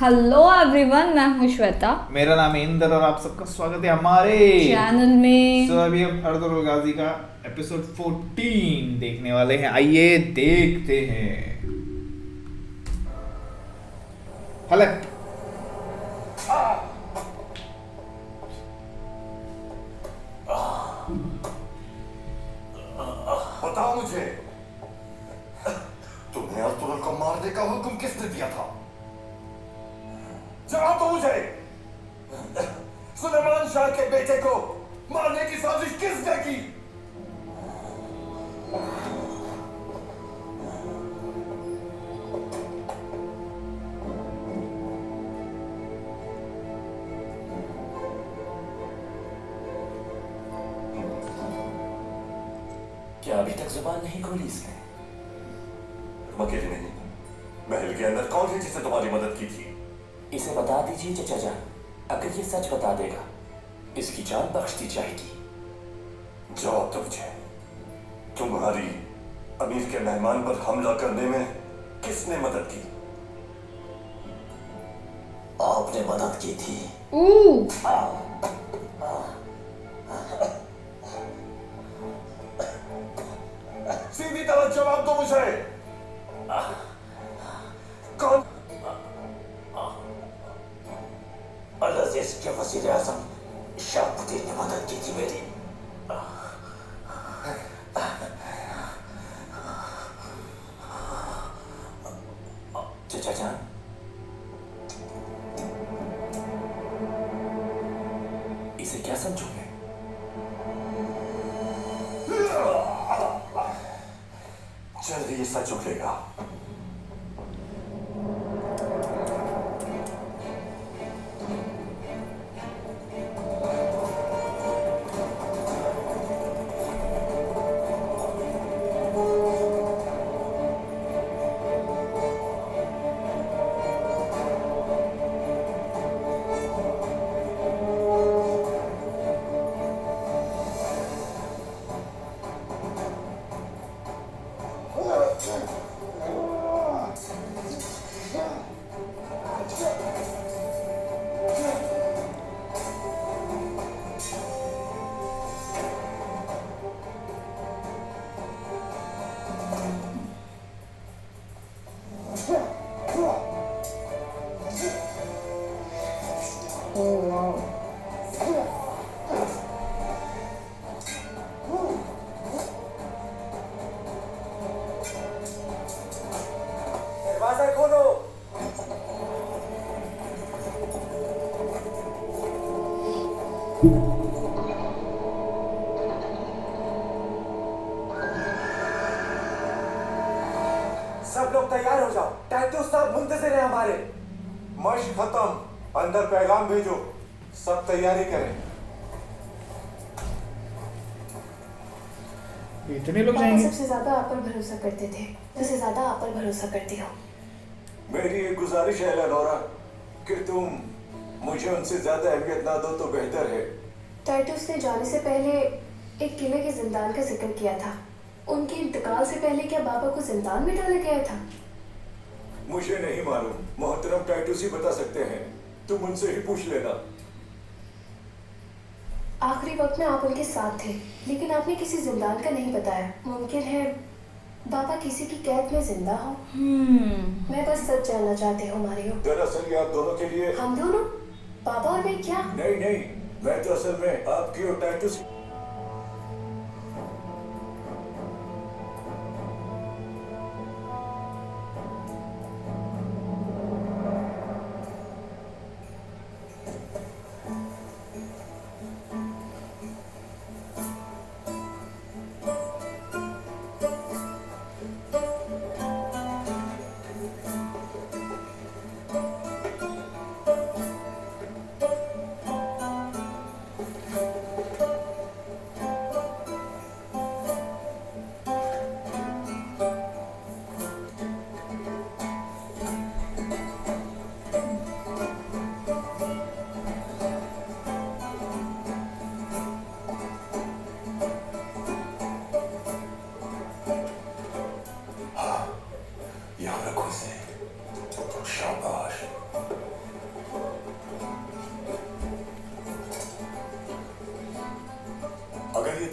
Hello everyone, मैं हूँ श्वेता। मेरा नाम है इंदर और आप सबका स्वागत है हमारे चैनल में। अभी हम अर्तुगरुल गाजी का एपिसोड 14 देखने वाले हैं। आइए देखते हैं। हलक बताओ मुझे, तुम्हें अर्तुगरुल को मारने का हुक्म किसने दिया था? जवाब दो मुझे। सुलेमान शाह के बेटे को मारने की साजिश किसने की? क्या अभी तक जुबान नहीं खोली इसने? तुम अकेले नहीं, महल के अंदर कौन है जिसने तुम्हारी मदद की थी? इसे बता दीजिए चचा जान, अगर ये सच बता देगा इसकी जान बख्श दी जाएगी। जवाब दो मुझे, तुम्हारी अमीर के मेहमान पर हमला करने में किसने मदद की? आपने मदद की थी। सीधी तरह जवाब दो मुझे। कौन? अल-अज़ीज़ के वज़ीर आज़म शहाबुद्दीन ने मदद की थी मेरी। चचा जान, इसे क्या समझोगे? जल्दी ये सच उगलेगा। दरवाजा खोलो। सब लोग तैयार हो जाओ, टाइटस साहब मुंतजिर हैं हमारे। मश्क खत्म, अंदर पैगाम भेजो, सब तैयारी करें। इतने लोग पापा जाएंगे? सबसे ज्यादा आप पर भरोसा करते थे, सबसे ज्यादा आप पर भरोसा करती हो। मेरी एक गुजारिश है एलेनोरा कि तुम मुझे उनसे ज्यादा अहमियत ना दो तो बेहतर है। टाइटस ने जाने से पहले एक किले के जिंदान का जिक्र किया था। उनके इंतकाल से पहले क्या बाबा को जिंदान में डाला गया था? मुझे नहीं मालूम, मोहतरम टाइटस ही बता सकते हैं, तुम उनसे ही पूछ लेना। आखिरी वक्त में आप उनके साथ थे, लेकिन आपने किसी जिंदान का नहीं बताया। मुमकिन है बाबा किसी की कैद में जिंदा हो। मैं बस सच जानना चाहती हूँ मारियो। दरअसल ये आप दोनों के लिए। हम दोनों? बाबा और मैं क्या? नहीं नहीं, मैं तो असल में आपकी और टाइटस।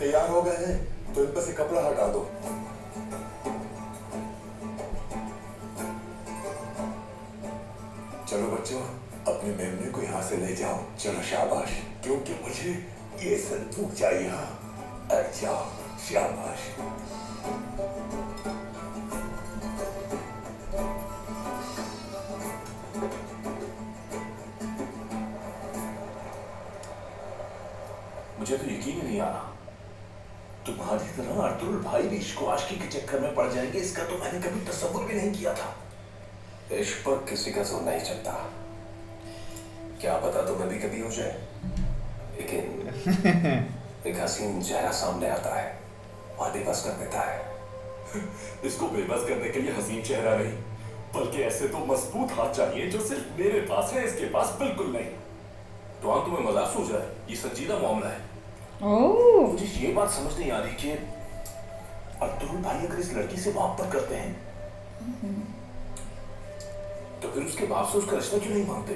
तैयार हो गए हैं तो इन पर से कपड़ा हटा दो। चलो बच्चों, अपने मेमने को यहाँ से ले जाओ। चलो शाबाश, क्योंकि मुझे ये संदूक चाहिए। हाँ, अच्छा शाबाश। मुझे तो यकीन ही नहीं आ रहा तुम्हारी तरह अर्तुल भाई भी इश्क आशिकी के चक्कर में पड़ जाएंगे। इसका तो मैंने कभी तसव्वुर भी नहीं किया था। इश्क पर किसी का जोर नहीं चलता, क्या पता तुम्हें भी कभी हो जाए। लेकिन एक हसीन चेहरा सामने आता है और बेबस कर देता है। इसको बेबस करने के लिए हसीन चेहरा नहीं, बल्कि ऐसे तो मजबूत हाथ चाहिए जो सिर्फ मेरे पास है, इसके पास बिल्कुल नहीं। तो हाँ, तुम्हें मजाक सूझ रहा है, ये संजीदा मामला है। ओह, मुझे ये बात समझ नहीं आ रही कि अर्तुल भाई अगर इस लड़की से मोहब्बत करते हैं तो फिर उसके बाप से उसका रिश्ता क्यों नहीं मांगते?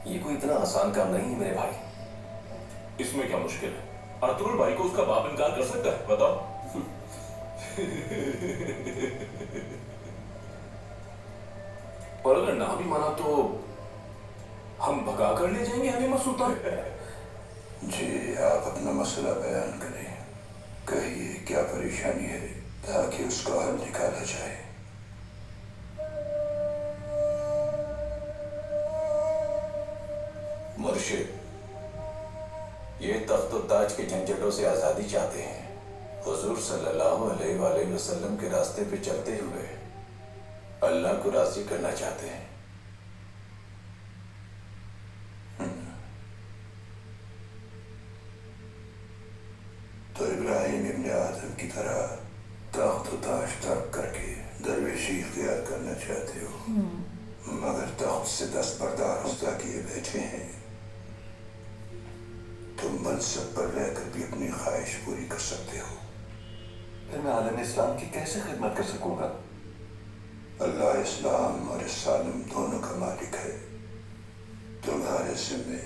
ये कोई इतना आसान काम नहीं है मेरे भाई। इसमें क्या मुश्किल है? अर्तुल भाई को उसका बाप इनकार कर सकता है, बताओ। और अगर ना भी माना तो हम भगा कर ले जाएंगे हनीमत सुल्तान। जी, आप अपना मसला बयान करें। कहिए क्या परेशानी है ताकि उसका हल निकाला जाए। मुर्शिद, ये तख्त व ताज के झंझटों से आजादी चाहते हैं। हुजूर सल्लल्लाहु अलैहि वसल्लम के रास्ते पे चलते हुए अल्लाह को राजी करना चाहते हैं। तो इब्राहिम इब्ने आदम की तरह तख्त व ताज तर्क करके दरवेशी इख्तियार करना चाहते हो, मगर तख्त से दस्तबरदार रुस्ता किए बैठे हैं। तुम मनसब पर रहकर भी अपनी ख्वाहिश पूरी कर सकते हो। फिर मैं आलम इस्लाम की कैसे खिदमत कर सकूंगा? अल्लाह इस्लाम और इस्लाम दोनों का मालिक है। तुम्हारे जिम्मे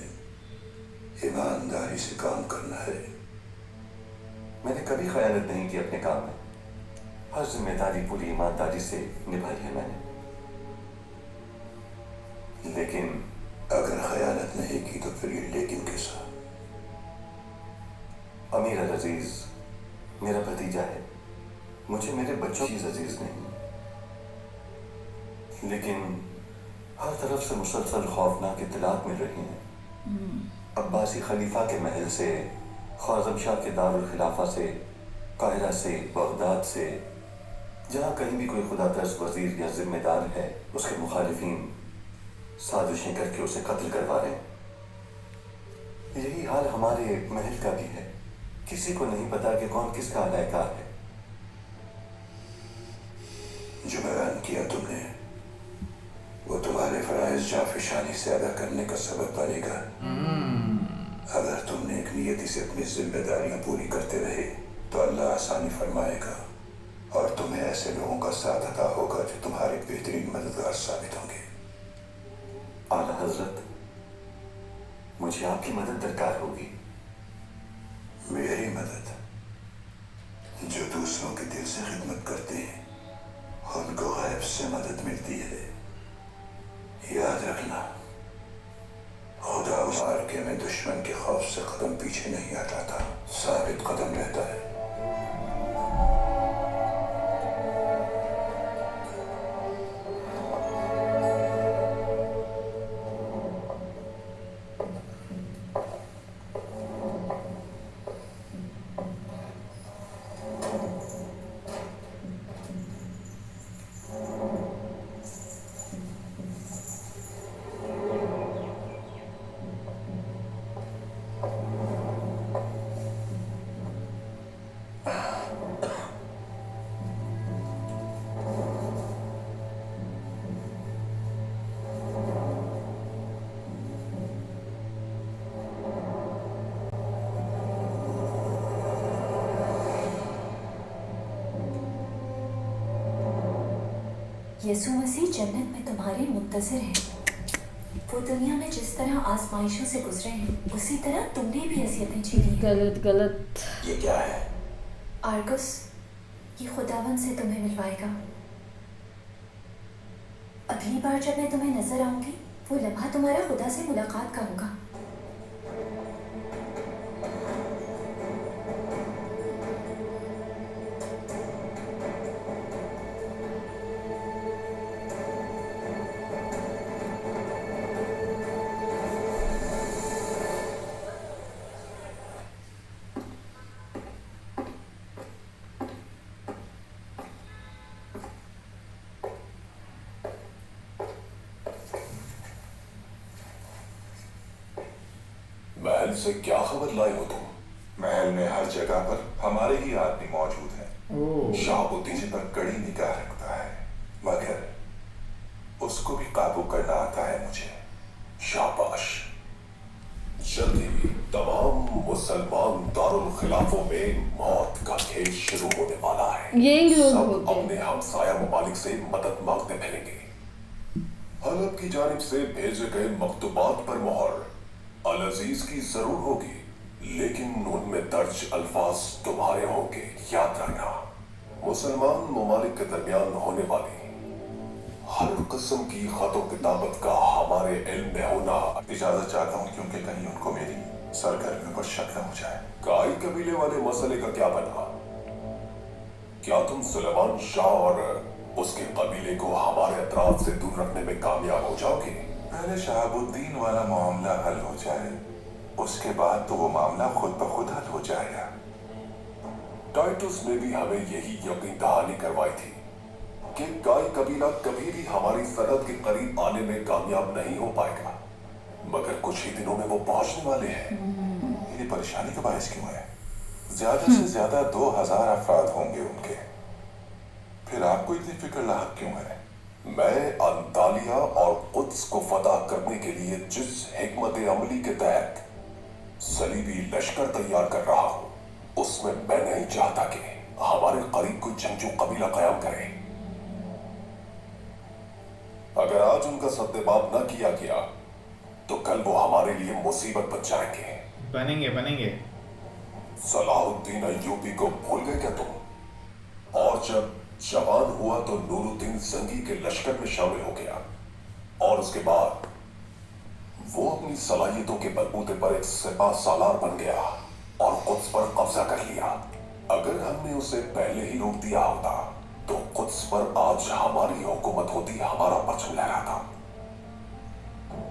ईमानदारी से काम करना है। मैंने कभी खयानत नहीं की अपने काम में। हर जिम्मेदारी पूरी ईमानदारी से निभाई है मैंने। लेकिन अगर खयानत नहीं की तो फिर ये लेकिन कैसा? अमीर अल अजीज मेरा भतीजा है, मुझे मेरे बच्चों की अजीज नहीं। लेकिन हर तरफ से मुसलसल खौफनाक इत्तलात मिल रही हैं। अब्बासी खलीफा के महल से, ख्वाज़म शाह के दारुल खिलाफा से, काहिरा से, बगदाद से, जहाँ कहीं भी कोई खुदातरस वजीर या जिम्मेदार है, उसके मुखालिफिन साजिशें करके उसे कत्ल करवा रहे हैं। यही हाल हमारे महल का भी है। किसी को नहीं पता कि कौन किसका अलहकार है। जो बयान किया तुमने वो तुम्हारे फराइज जाफिशानी से अदा करने का सबब बनेगा। अगर तुमने एक नियति से अपनी जिम्मेदारियां पूरी करते रहे तो अल्लाह आसानी फरमाएगा और तुम्हें ऐसे लोगों का साथ अता होगा जो तुम्हारे बेहतरीन मददगार साबित होंगे। आला हजरत, मुझे आपकी मदद दरकार होगी। मेरी मदद? जो दूसरों के दिल से खिदमत करते हैं उनको गैब से मदद मिलती है। याद रखना, खुदा उस मार्के में दुश्मन के खौफ से कदम पीछे नहीं हटाता, साबित कदम रहता है। यीशु मसीह जन्नत में तुम्हारे मुंतज़िर है। वो दुनिया में जिस तरह आजमाइशों से गुजरे हैं उसी तरह तुमने भी अज़ियतें झेली हैं। गलत गलत। ये क्या है? आर्गस, ये खुदावन से तुम्हें मिलवाएगा। अगली बार जब मैं तुम्हें नजर आऊंगी वो लम्हा तुम्हारा खुदा से मुलाकात का होगा। महल से क्या खबर लाए हो तुम? महल में हर जगह पर हमारे ही आदमी मौजूद हैं। ओह शाहबुद्दीन जी पर कड़ी निगाह रखता है, मगर उसको भी काबू करना आता है मुझे। शाबाश। जल्दी ही तमाम मुसलमान दारुल खिलाफों में मौत का खेल शुरू होने वाला है। यही लोग सब होते अपने हैं। हमसाया ममालिक से मदद मांगते फिरेंगे। हलब की जानिब से भेजे गए मकतूबात पर मोहर अल अजीज की जरूर होगी, लेकिन उनमें दर्ज अल्फाज तुम्हारे होंगे, याद रखना। मुसलमान ममालिक के दरमियान होने वाली हर किस्म की खतो किताबत का हमारे इल्म में होना। इजाजत चाहता हूँ, क्योंकि कहीं उनको मेरी सरगर्मियों पर शक न हो जाए। काई कबीले वाले मसले का क्या बना? क्या तुम सुलेमान शाह और उसके कबीले को हमारे अतराफ से दूर रखने में कामयाब हो जाओगे? पहले शहाबुद्दीन वाला मामला हल हो जाए, उसके बाद तो वो मामला खुद ब खुद हल हो जाएगा। टाइटस ने भी हमें यही यकीन दहानी करवाई थी कि काई कबीला कभी भी हमारी सरहद के करीब आने में कामयाब नहीं हो पाएगा, मगर कुछ ही दिनों में वो पहुंचने वाले हैं। ये परेशानी का बायस क्यों है? ज्यादा से ज्यादा 2000 अफराद होंगे उनके, फिर आपको इतनी फिक्र लाहक क्यों है? मैं अंतालिया और कुद्स को फतह करने के लिए जिस हिकमत अमली के तहत सलीबी लश्कर तैयार कर रहा हूं, उसमें मैं नहीं चाहता कि हमारे करीब कोई जंगजू कबीला कायम करे। अगर आज उनका सद्देबाब न किया गया तो कल वो हमारे लिए मुसीबत बन जाएंगे। बनेंगे बनेंगे। सलाहुद्दीन अय्यूबी को भूल गए क्या तुम? और जब जवान हुआ तो नूरुद्दीन जंगी के लश्कर में शामिल हो गया, और उसके बाद वो अपनी सलाहियतों के बलबूते पर एक सिपा सालार बन गया और कुद्स पर कब्जा कर लिया। अगर हमने उसे पहले ही रोक दिया होता तो कुद्स पर आज हमारी हुकूमत होती, हमारा परचम लहराता।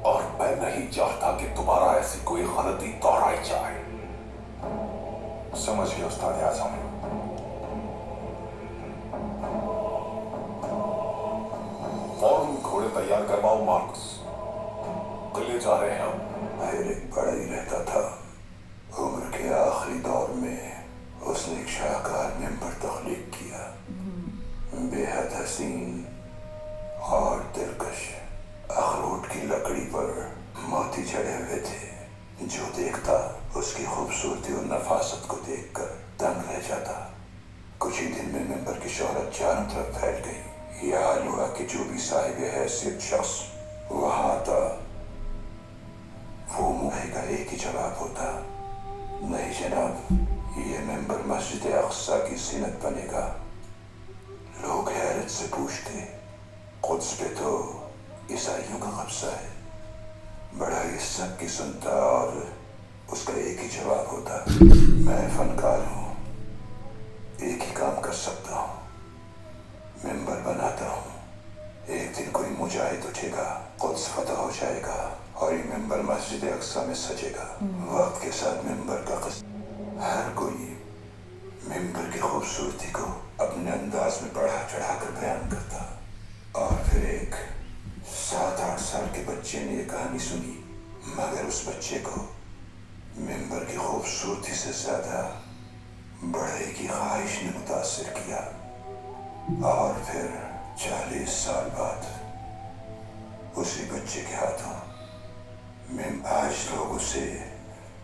और मैं नहीं चाहता कि दोबारा ऐसी कोई गलती दोहराई जाए। समझ गया उस्ताद आज़म। फौरन घोड़े तैयार करवाओ मार्कस, किले जा रहे हैं हम। फिर एक बड़ा ही रहता था। उम्र के आखिरी दौर में उसने एक शाहकार मेंबर तख्लीक किया, बेहद हसीन और दिलकश। अखरोट की लकड़ी पर मोती चढ़े हुए थे। जो देखता उसकी खूबसूरती और नफासत को देखकर दंग रह जाता। कुछ ही दिन में मेंबर की शोहरत चारों तरफ फैल गई। यह हाल हुआ कि जो भी साहिब हैसियत शख्स वहां आता, वो मुंह का एक ही जवाब होता, नहीं जनाब, ये मेंबर मस्जिद अक्सा की सीनत बनेगा। लोग हैरत से पूछते, कुद्स पे तो ईसाइयों का कब्जा है। बड़ा ही सबकी सुनता और उसका एक ही जवाब होता, मैं फनकार हूँ, एक ही काम कर सकता हूँ, मेंबर बनाता हूँ। एक दिन कोई मुजाहिद उठेगा, कुद्स फतह हो जाएगा और ये मेंबर मस्जिद अक्सा में सजेगा। वक्त के साथ मेंबर का हर कोई मेंबर की खूबसूरती को अपने अंदाज में बढ़ा चढ़ा कर बयान करता। और फिर एक 7-8 साल के बच्चे ने ये कहानी सुनी, मगर उस बच्चे को मेंबर की खूबसूरती से ज्यादा बढ़ने की ख्वाहिश ने मुतासिर किया। और फिर 40 साल बाद उसी बच्चे के हाथों में आज लोग उसे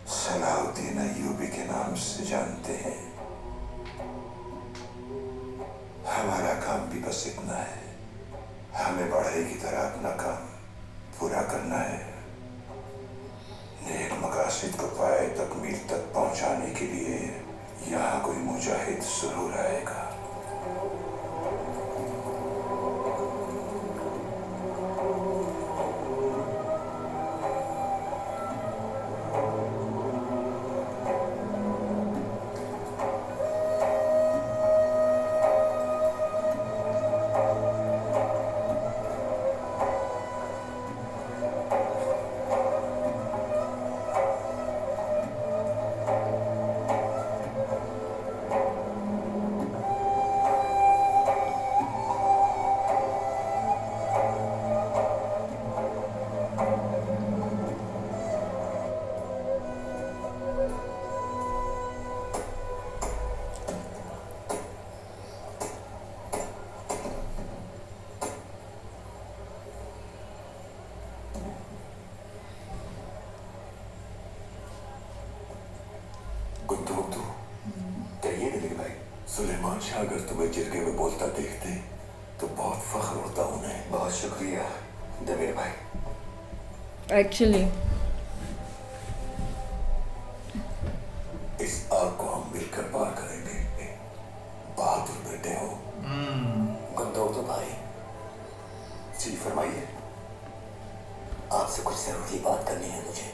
सलाहुद्दीन अय्यूबी के नाम से जानते हैं। हमारा काम भी बस इतना है, हमें बढ़ई की तरह अपना काम पूरा करना है। गुड्डू गुड्डू कहिए ना मेरे भाई, सुलेमान शाह अगर तुम्हें जिरगे में बोलता देखते तो बहुत फख्र होता उन्हें। बहुत शुक्रिया दमीर भाई। एक्चुअली इस आग को हम मिलकर पार करेंगे। बहादुर बेटे हो। गुड्डू भाई जी फरमाइए। आपसे कुछ जरूरी बात करनी है मुझे।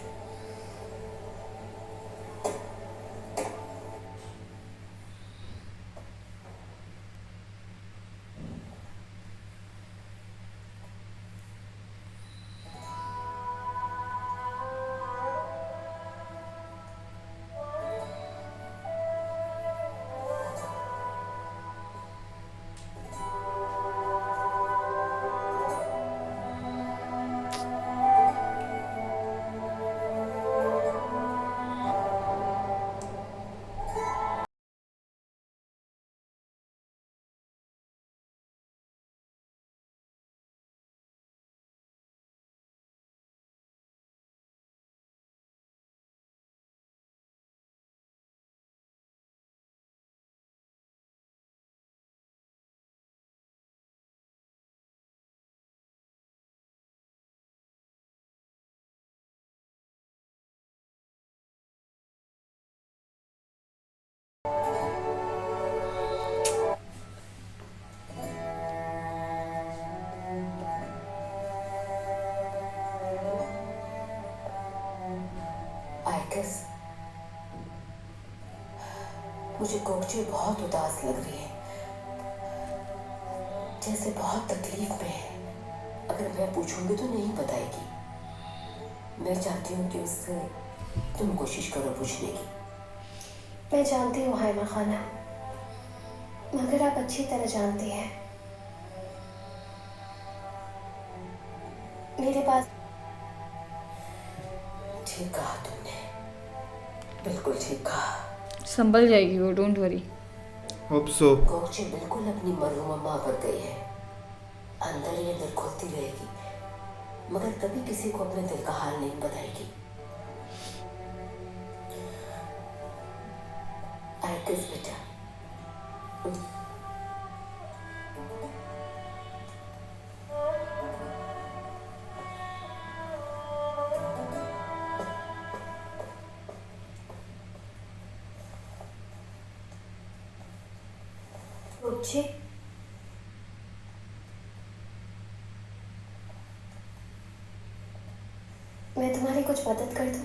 आइकस, मुझे कोकचे बहुत उदास लग रही है, जैसे बहुत तकलीफ में है। अगर मैं पूछूंगी तो नहीं बताएगी। मैं चाहती हूँ कि उससे तुम कोशिश करो पूछने की। मैं जानती हूँ हायमा खाना, मगर आप अच्छी तरह जानती हैं मेरे पास। ठीक कहा तुमने, बिल्कुल ठीक कहा। संभल जाएगी वो, डोंट वरी। Hope so. कोकचे बिल्कुल अपनी मरहूमा माँ पर गई है। अंदर ही अंदर खोलती रहेगी, मगर कभी किसी को अपने दिल का हाल नहीं बताएगी। आइकस बेटा, कोकचे, मैं तुम्हारी कुछ मदद कर दूं?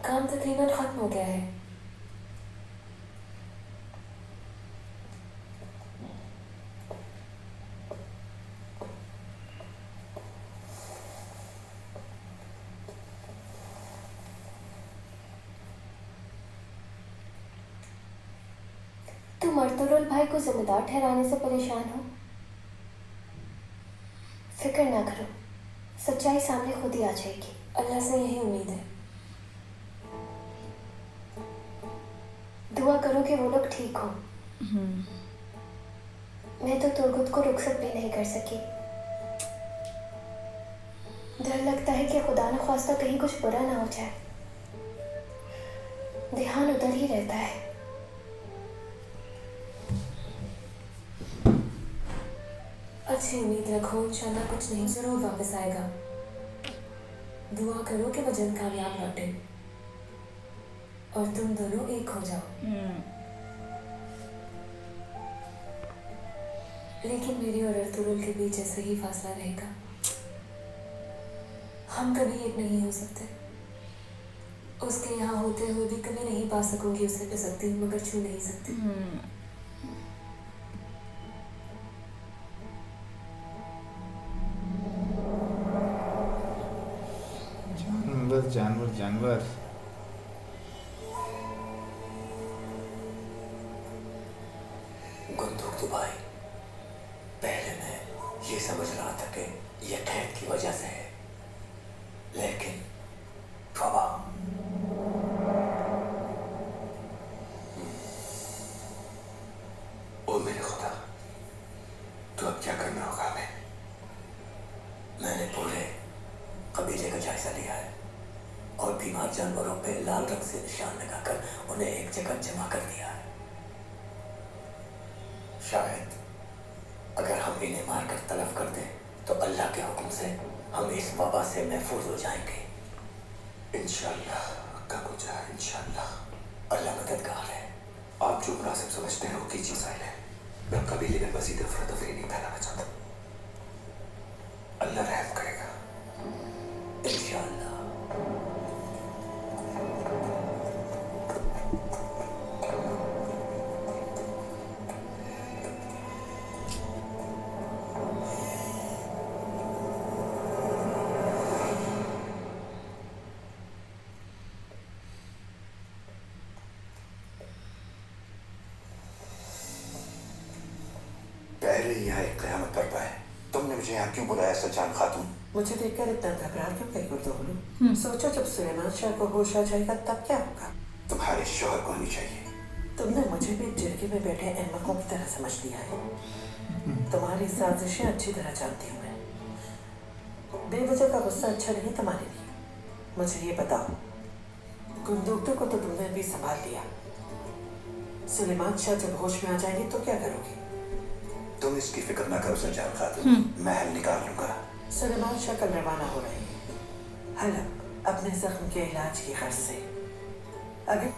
काम तकरीबन खत्म हो गया है। तुम अर्तुगरुल भाई को जिम्मेदार ठहराने से परेशान हो? फिक्र ना करो, सच्चाई सामने खुद ही आ जाएगी। अल्लाह से यही उम्मीद है। दुआ करो कि वो लोग ठीक हो। मैं तो तुर्गुत को रुखसत भी नहीं कर सकी। डर लगता है कि खुदा न ख्वास्ता कहीं कुछ बुरा ना हो जाए। ध्यान उधर ही रहता है। अच्छी उम्मीद रखो, इंशाल्लाह कुछ नहीं जरूर वापस आएगा। दुआ करो कि वजन कामयाब लौटे और तुम दोनों एक हो जाओ। लेकिन मेरी और अर्तुगरुल के बीच ऐसा ही फासला रहेगा। हम कभी एक नहीं हो सकते। उसके यहाँ होते हुए भी कभी नहीं पा सकूंगी उसे, पा सकती मगर छू नहीं सकती। जानवर जानवर। गुंदुक दुबाई, पहले मैं ये समझ रहा था कि ये कैद की वजह से है, लेकिन बाबा ओ मेरे खुदा, तो अब क्या करना होगा हमें? मैंने पूरे कबीले का जायजा लिया है और बीमार जानवरों पे लाल रंग से निशान लगाकर उन्हें एक जगह जमा कर दिया है। शायद अगर हम इन्हें मारकर तलब कर दें तो अल्लाह के हुक्म से हम इस वबा से महफूज हो जाएंगे। इंशाअल्लाह, कब हो जाए इंशाअल्लाह। अल्लाह मददगार है। आप जो मुनासिब समझते हैं वो कीजिए साहिल। मैं कबीले में मजीद अफरा तफरी नहीं फैलाना चाहता। अल्लाह रहम करेगा इंशाअल्लाह। पहले यहाँ एक क़यामत बरपा है। तुमने मुझे यहाँ क्यों बुलाया सज्जान खातून? मुझे देखकर इतना घबरा क्यों गई गुरदोगलू? सोचो जब सुलेमान शाह को होश आ जाएगा तब क्या होगा? तुम्हारे शौहर को होनी चाहिए। तुमने मुझे भी जिरगे में बैठे अहमकों की तरह समझ लिया है। तुम्हारी साजिशें अच्छी तरह जानती हूँ मैं। बेवजह का गुस्सा अच्छा नहीं तुम्हारे लिए। मुझे ये बताओ, गुंदुकतू को तो तुमने भी संभाल लिया। सुलेमान शाह जब होश में आ जाएंगे तो क्या करोगे? तुम इसकी फिक्र ना करो सज्जान खातून, मैं हल निकाल लूंगा। सुलेमान शाह कल रवाना हो रहे हैं हलब अपने जख्म के इलाज की गर्ज से। अगर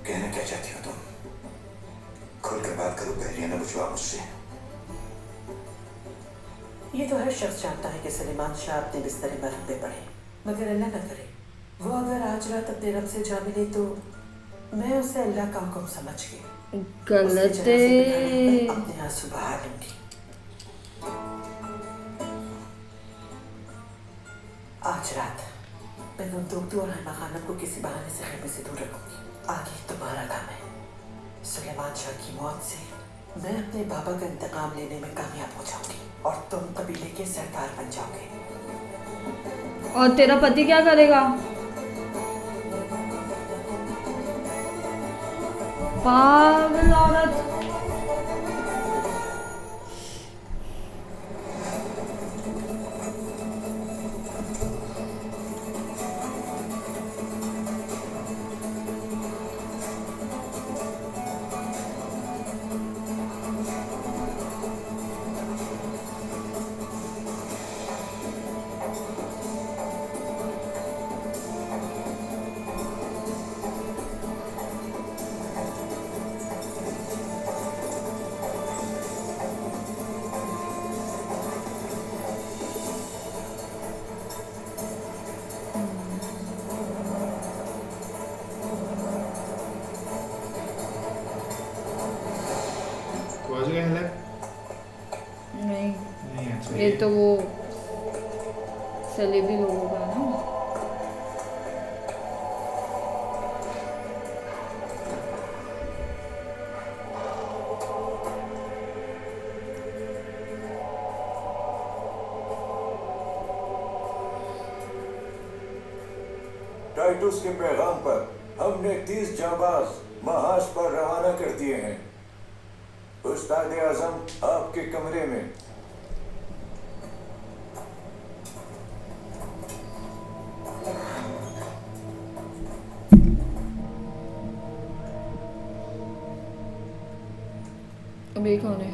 कहना क्या चाहती हो तुम? खुल कर बात करो, पहले न बुझवा मुझसे। ये तो हर शख्स चाहता है कि सुलेमान शाह अपने बिस्तर मर्द पे पड़े, मगर अल्लाह न करे वो अगर आज रात अपने रब से जा मिले तो मैं उसे अल्लाह का हुक्म समझ के गलत है। अपने आंसू बहा लूंगी। आज रात मैं गुंदुकतू और हरमा खानम को किसी बहाने से खेमे से दूर रखूंगी। आगे तुम्हारा काम है। सुलेमान शाह की मौत से मैं अपने बाबा का इंतकाम लेने में कामयाब हो जाऊंगी और तुम कबीले के सरदार बन जाओगे। और तेरा पति क्या करेगा? पागल औरत। पहुंच गए हले? नहीं, नहीं अच्छा ये तो वो सलेबी लोगों का ना। टाइटस के पैगाम पर हमने 30 जाबाज महाज पर रवाना कर दिए हैं। उस्ताद आजम आपके कमरे में। अब ये कौन है?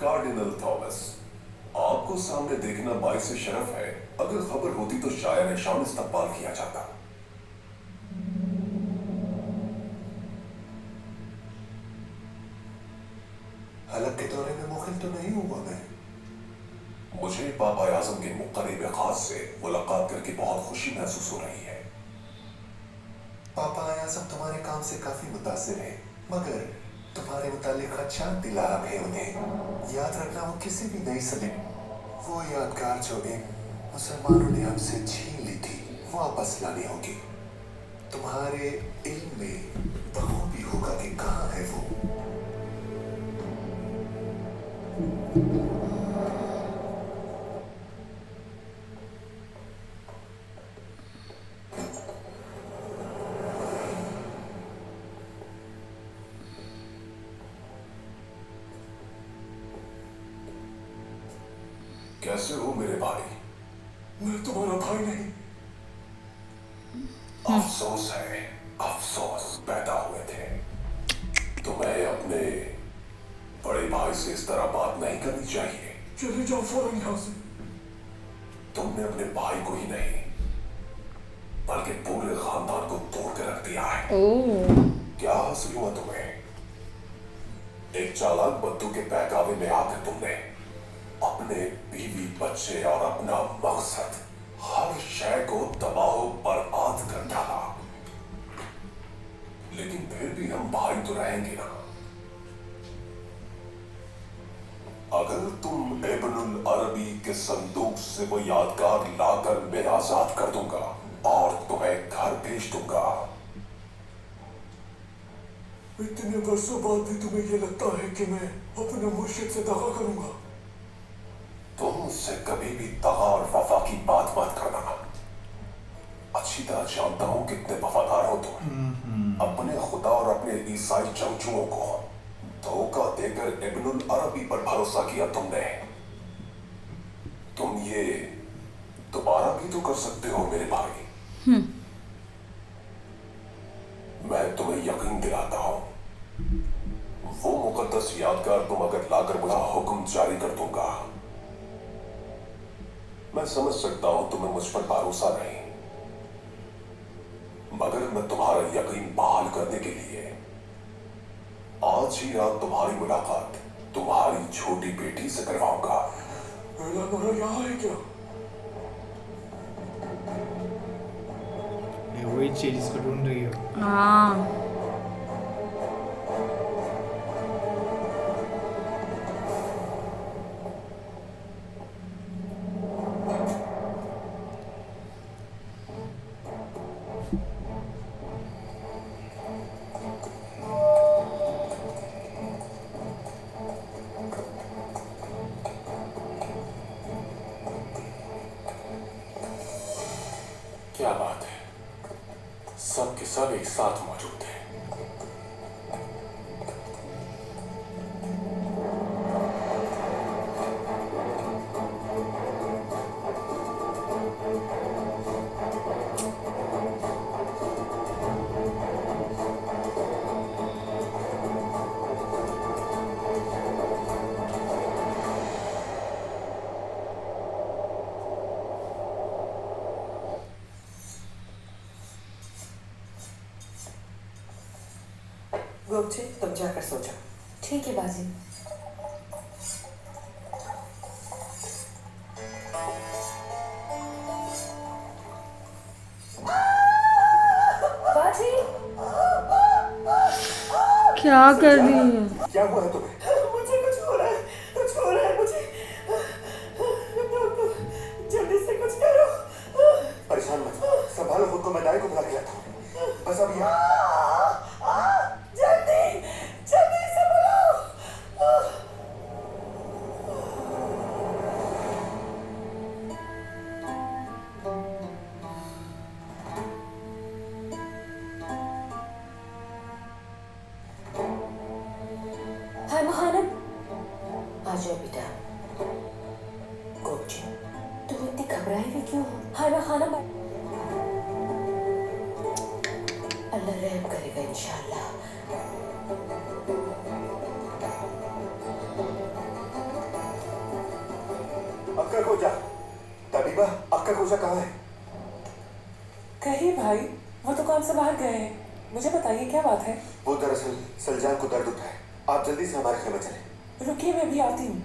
कार्डिनल थॉमस, आपको सामने देखना बाइस शरफ है। अगर खबर होती तो शायर शान इस्तकबाल किया जाता। हलक के दौरे में मुखिल तो नहीं हुआ मैं। मुझे बाबा आजम के मुक़र्रिब खास से मुलाकात करके बहुत खुशी महसूस हो रही है। पापा आया सब तुम्हारे काम से काफी मुतासिर है, मगर तुम्हारे मुतालिक खदशात दिला है उन्हें। याद रखना वो किसी भी नई सदी वो यादगार जो इन मुसलमानों ने हमसे छीन ली थी वापस लानी होगी। तुम्हारे इल्म में बखूबी होगा कि कहाँ है वो। कैसे हो मेरे भाई? मैं तुम्हारा भाई नहीं। अफसोस है, अफसोस पैदा हुए थे। तुम्हें अपने बड़े भाई से इस तरह बात नहीं करनी चाहिए। चले जाओ फौरन यहाँ से। तुमने अपने भाई को ही नहीं बल्कि पूरे खानदान को तोड़ के रख दिया है। क्या हासिल हुआ तुम्हें? एक चालाक बद्दू के बहकावे में आकर तुमने अपने बीवी बच्चे और अपना मकसद हर शय को तबाह बर्बाद कर डाला। लेकिन फिर भी हम भाई तो रहेंगे ना। अगर तुम इब्नुल अरबी के संदूक से वो यादगार लाकर मैं आजाद कर दूंगा और तुम्हें घर भेज दूंगा। इतने वर्षों बाद भी तुम्हें ये लगता है कि मैं अपने मुर्शिद से दगा करूंगा? तुम मुझसे कभी भी दगा और वफा की बात मत करना। अच्छी तरह जानता हूं कितने वफादार हो तुम। अपने खुदा और अपने ईसाई जंगजुओं को धोखा देकर इब्नुल अरबी पर भरोसा किया तुमने। तुम ये दोबारा भी तो कर सकते हो मेरे भाई। मैं तुम्हें यकीन दिलाता हूं वो मुकद्दस यादगार तुम अगर लाकर मुझे हुक्म जारी कर दूंगा। मैं समझ सकता हूं तुम्हें मुझ पर भरोसा नहीं, मगर मैं तुम्हारा यकीन बहाल करने के लिए आज ही रात तुम्हारी मुलाकात तुम्हारी छोटी बेटी से करवाऊंगा। नोरा यहाँ है क्या? ये वही चीज जिसको ढूंढ रही हो। हाँ क्या बात है, सब के सब एक साथ मौजूद हैं। गोपची तुम जाकर सो जाओ। ठीक है बाजी। बाजी क्या कर रही है? क्या हुआ है तुम्हें? मुझे कुछ हो रहा है, कुछ हो रहा है मुझे। जल्दी से कुछ करो। परेशान मत, संभालो खुद को। मैं दाई को बुला के लाता हूँ। बस अब यहाँ जल्दी जल्दी से बोलो। हाय महानम, आ जाओ बेटा। गोपची तुम इतनी घबराई हुई क्यों हो? हाय महानम, अल्लाह रहम करेगा इंशाल्लाह। अक्का खोजा, तबीबा अक्का खोजा कहाँ है? कहीं भाई वो दुकान से बाहर गए हैं। मुझे बताइए क्या बात है? वो दरअसल सलजान को दर्द होता है। आप जल्दी से हमारे खेमे चलें। रुकिए मैं भी आती हूँ।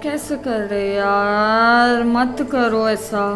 कैसे कर रहे यार, मत करो ऐसा।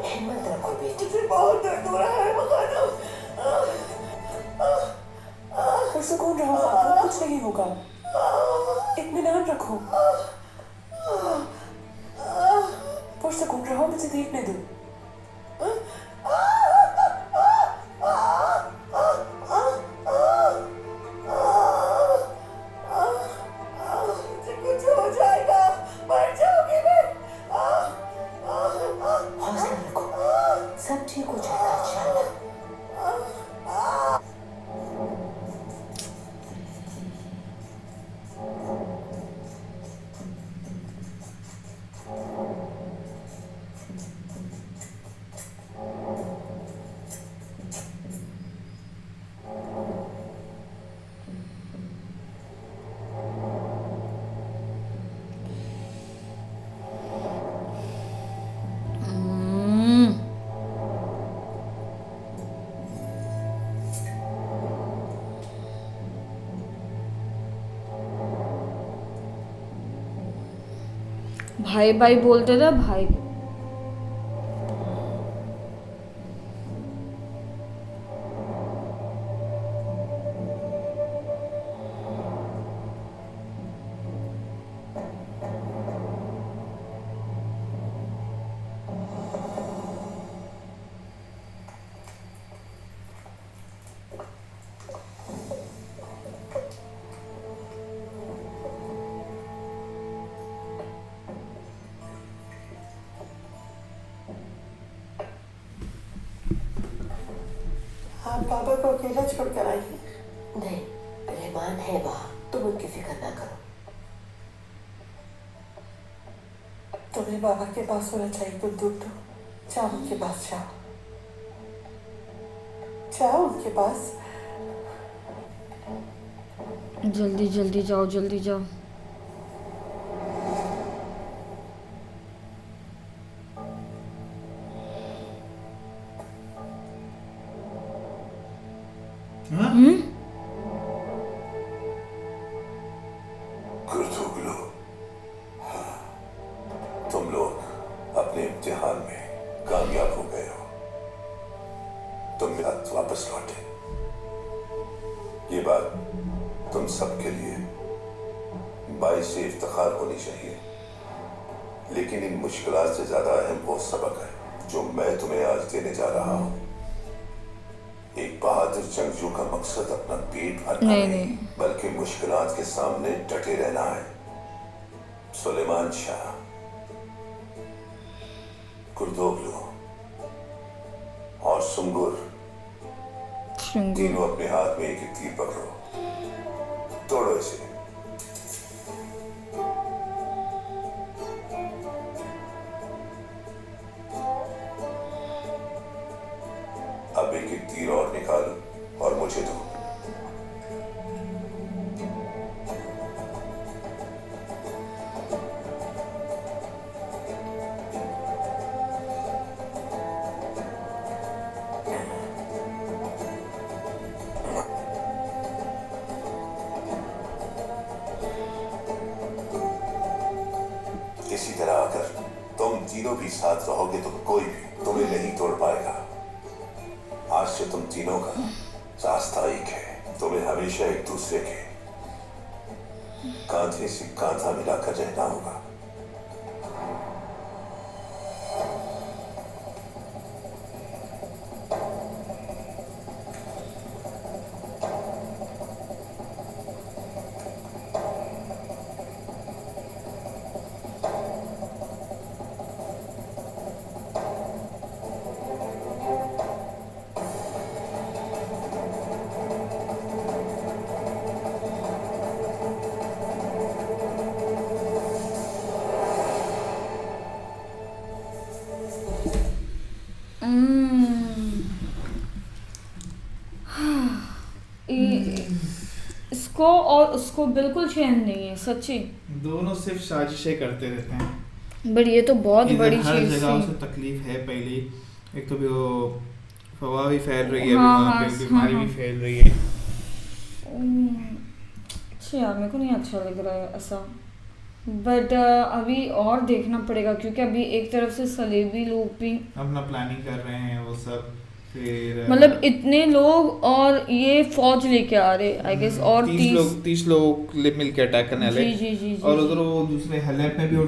हिम्मत रखो बेटी। मुझे बहुत दर्द हो रहा है, बता दो। पुरसुकून रहो बाबू, कुछ नहीं होगा। इत्मीनान रखो। पुरसुकून रहो, मुझे देखने दो। मुझे कुछ हो जाएगा, मर जाऊंगी मैं। हौसला रखो, सब ठीक हो जाएगा इंशाल्लाह। भाई भाई बोलते थे भाई। आप पापा को अकेला छोड़कर आई हैं? नहीं, रहमान है वहाँ, तुम उनकी फिक्र ना करो। तुम्हें बाबा के पास होना चाहिए, तुम दूर तो जाओ उनके पास, जाओ जाओ उनके पास। जल्दी जल्दी जाओ, जल्दी जाओ। गुर्दुगलो, तुम लोग अपने इम्तिहान में कामयाब हो गए हो। तुम मेरे साथ वापस लौटे। ये बात तुम सबके लिए बाइस इफ्तिखार होनी चाहिए। लेकिन इन मुश्किलात से ज्यादा अहम वो सबक है जो मैं तुम्हें आज देने जा रहा हूँ। एक बहादुर जंगजू का मकसद अपना पेट भरना नहीं, बल्कि मुश्किलात के सामने डटे रहना है। सुलेमान शाह, कुर्दोगलू और सुंगुर, तीनों अपने हाथ में एक एक तीर पकड़ो, तोड़ो इसे। अब एक एक तीर और निकालो और मुझे दो। इसी तरह अगर तुम तीनों भी साथ रहोगे तो कोई भी तुम्हें नहीं तोड़ पाएगा। आज से तुम तीनों का रास्ता एक है। तुम्हें हमेशा एक दूसरे के कांधे से कांधा मिलाकर रहना होगा। इसको और उसको बिल्कुल चैन नहीं है सच्ची। दोनों सिर्फ साजिशें करते रहते हैं। बट ये तो बहुत इधर बड़ी हर चीज जगह थी। उसे तकलीफ है। पहले एक तो भी वो हवा भी फैल रही है, हाँ, वहाँ हाँ, पे बीमारी हाँ, भी फैल रही है। अच्छा यार मेरे को नहीं अच्छा लग रहा है ऐसा। बट अभी और देखना पड़ेगा क्योंकि अभी एक तरफ से सलेबी लोग भी अपना प्लानिंग कर रहे हैं वो सब। फिर मतलब इतने लोग और ये फौज लेके आ रहे आई गेस और 30 लोग मिल के अटैक करने वाले। जी और उधर वो दूसरे हलेब में भी वो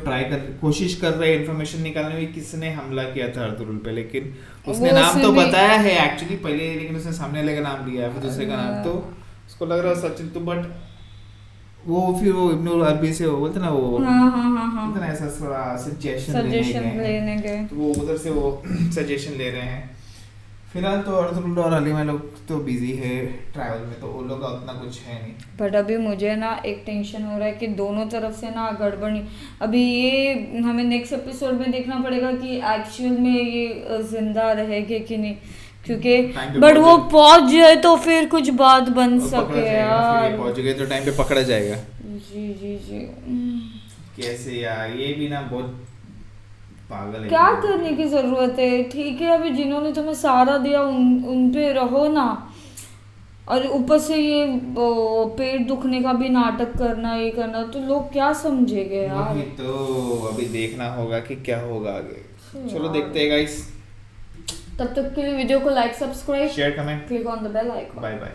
कोशिश कर रहे हैं इन्फॉर्मेशन निकालने में किसने हमला किया था अर्तुगरुल पे, लेकिन उसने नाम तो बताया है एक्चुअली पहले, लेकिन उसने सामने वाले का नाम लिया, फिर दूसरे का नाम, तो उसको लग रहा है सचिन तो। बट वो फिर वो इब्नुल अरबी से वो बोलते ना वो इतना ऐसा सजेशन लेने गए तो वो उधर से वो सजेशन ले रहे हैं। फिलहाल तो अर्तुगरुल और अलीमा लोग तो बिजी है ट्रैवल में, तो वो लोग का उतना कुछ है नहीं। बट अभी मुझे ना एक टेंशन हो रहा है कि दोनों तरफ से ना गड़बड़ नहीं। अभी ये हमें नेक्स्ट एपिसोड में देखना पड़ेगा कि एक्चुअल में ये जिंदा रहेंगे कि नहीं, क्योंकि बट वो पहुंच जाए तो फिर कुछ बात बन सके यार। पहुंच गए तो टाइम पे पकड़ा जाएगा। जी कैसे यार, ये भी ना बहुत पागल है। क्या करने की जरूरत है? ठीक है अभी जिन्होंने तुम्हें सहारा दिया उन पे रहो ना, और ऊपर से ये पेट दुखने का भी नाटक करना, ये करना, तो लोग क्या समझेंगे यार। वही तो अभी देखना होगा कि क्या होगा आगे। चलो देखते हैं गाइस। तब तक के लिए वीडियो को like, subscribe, share, comment, click on the bell icon. Bye bye.